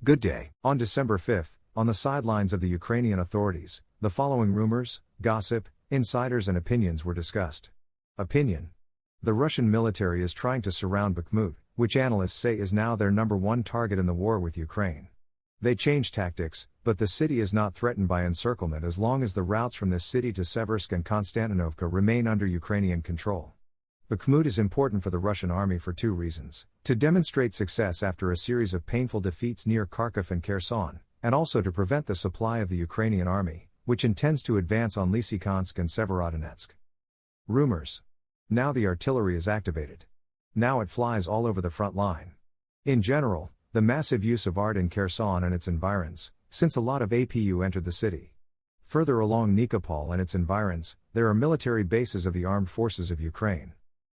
Good day. On December 5, on the sidelines of the Ukrainian authorities, the following rumors, gossip, insiders and opinions were discussed. Opinion. The Russian military is trying to surround Bakhmut, which analysts say is now their number one target in the war with Ukraine. They changed tactics, but the city is not threatened by encirclement as long as the routes from this city to Seversk and Konstantinovka remain under Ukrainian control. Bakhmut is important for the Russian army for two reasons: to demonstrate success after a series of painful defeats near Kharkov and Kherson, and also to prevent the supply of the Ukrainian army, which intends to advance on Lisichansk and Severodonetsk. Rumors. Now the artillery is activated. Now it flies all over the front line. In general, the massive use of art in Kherson and its environs, since a lot of APU entered the city. Further along Nikopol and its environs, there are military bases of the armed forces of Ukraine.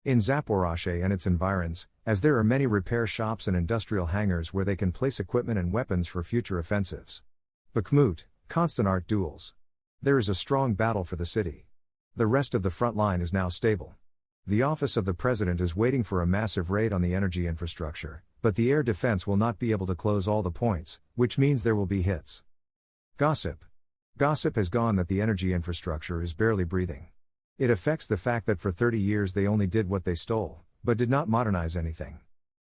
In Zaporozhye and its environs, as there are many repair shops and industrial hangars where they can place equipment and weapons for future offensives. Bakhmut, constant art duels. There is a strong battle for the city. The rest of the front line is now stable. The office of the president is waiting for a massive raid on the energy infrastructure, but the air defense will not be able to close all the points, which means there will be hits. Gossip. Gossip has gone that the energy infrastructure is barely breathing. It affects the fact that for 30 years they only did what they stole, but did not modernize anything.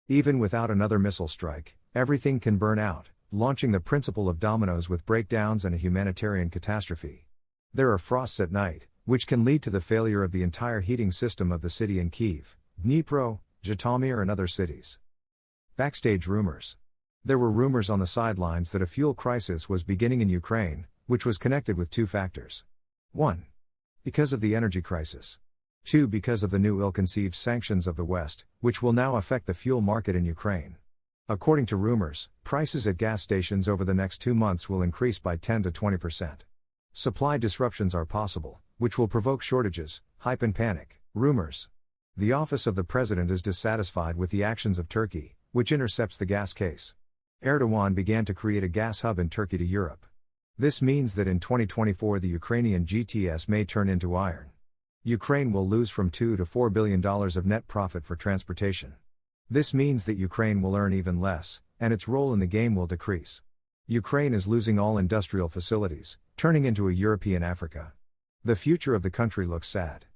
Even without another missile strike, everything can burn out, launching the principle of dominoes with breakdowns and a humanitarian catastrophe. There are frosts at night, which can lead to the failure of the entire heating system of the city in Kyiv, Dnipro, Zhytomyr and other cities. Backstage rumors. There were rumors on the sidelines that a fuel crisis was beginning in Ukraine, which was connected with two factors. 1. Because of the energy crisis. 2. Because of the new ill-conceived sanctions of the West, which will now affect the fuel market in Ukraine. According to rumors, prices at gas stations over the next 2 months will increase by 10 to 20%. Supply disruptions are possible, which will provoke shortages, hype and panic. Rumors. The office of the president is dissatisfied with the actions of Turkey, which intercepts the gas case. Erdogan began to create a gas hub in Turkey to Europe. This means that in 2024 the Ukrainian GTS may turn into iron. Ukraine will lose from $2 to $4 billion of net profit for transportation. This means that Ukraine will earn even less, and its role in the game will decrease. Ukraine is losing all industrial facilities, turning into a European Africa. The future of the country looks sad.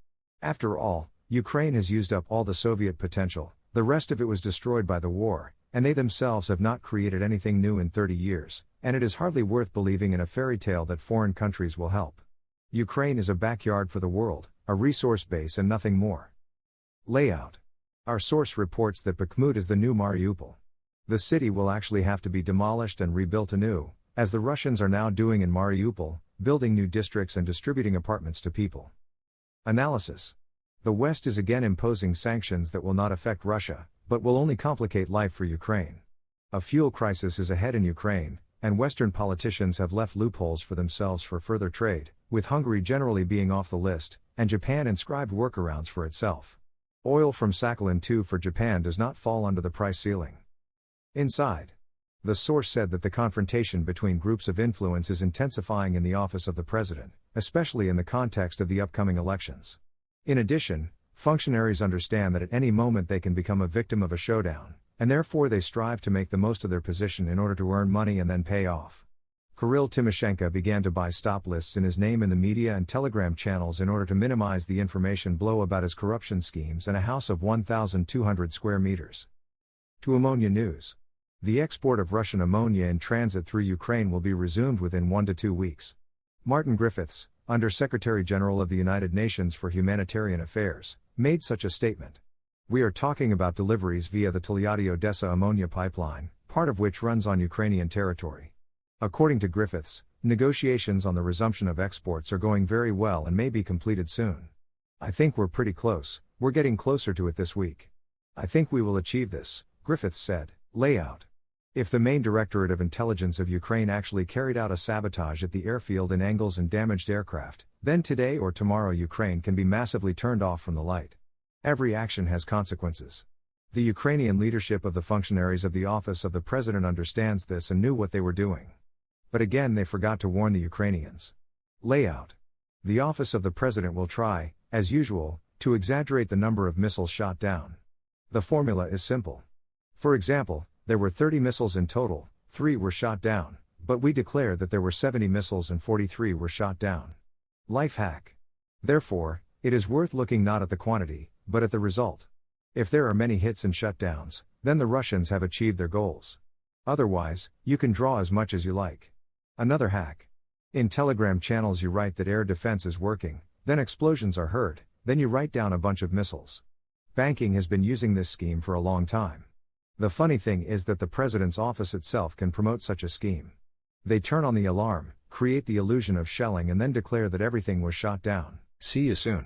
After all, Ukraine has used up all the Soviet potential, the rest of it was destroyed by the war, and they themselves have not created anything new in 30 years, and it is hardly worth believing in a fairy tale that foreign countries will help. Ukraine is a backyard for the world, a resource base and nothing more. Layout. Our source reports that Bakhmut is the new Mariupol. The city will actually have to be demolished and rebuilt anew, as the Russians are now doing in Mariupol, building new districts and distributing apartments to people. Analysis. The West is again imposing sanctions that will not affect Russia, but will only complicate life for Ukraine. A fuel crisis is ahead in Ukraine, and Western politicians have left loopholes for themselves for further trade, with Hungary generally being off the list, and Japan inscribed workarounds for itself. Oil from Sakhalin-2 for Japan does not fall under the price ceiling. Inside. The source said that the confrontation between groups of influence is intensifying in the office of the president, especially in the context of the upcoming elections. In addition, functionaries understand that at any moment they can become a victim of a showdown, and therefore they strive to make the most of their position in order to earn money and then pay off. Kirill Timoshenko began to buy stop lists in his name in the media and Telegram channels in order to minimize the information blow about his corruption schemes and a house of 1,200 square meters. To ammonia news. The export of Russian ammonia in transit through Ukraine will be resumed within 1 to 2 weeks. Martin Griffiths, Under-Secretary General of the United Nations for Humanitarian Affairs, made such a statement. We are talking about deliveries via the Tolyatti-Odessa ammonia pipeline, part of which runs on Ukrainian territory. According to Griffiths, negotiations on the resumption of exports are going very well and may be completed soon. I think we're pretty close, we're getting closer to it this week. I think we will achieve this, Griffiths said. Layout. If the main Directorate of Intelligence of Ukraine actually carried out a sabotage at the airfield in Engels and damaged aircraft, then today or tomorrow Ukraine can be massively turned off from the light. Every action has consequences. The Ukrainian leadership of the functionaries of the office of the president understands this and knew what they were doing. But again they forgot to warn the Ukrainians. Layout. The office of the president will try, as usual, to exaggerate the number of missiles shot down. The formula is simple. For example, there were 30 missiles in total, 3 were shot down, but we declare that there were 70 missiles and 43 were shot down. Life hack. Therefore, it is worth looking not at the quantity, but at the result. If there are many hits and shutdowns, then the Russians have achieved their goals. Otherwise, you can draw as much as you like. Another hack. In Telegram channels you write that air defense is working, then explosions are heard, then you write down a bunch of missiles. Banking has been using this scheme for a long time. The funny thing is that the president's office itself can promote such a scheme. They turn on the alarm, create the illusion of shelling and then declare that everything was shot down. See you soon.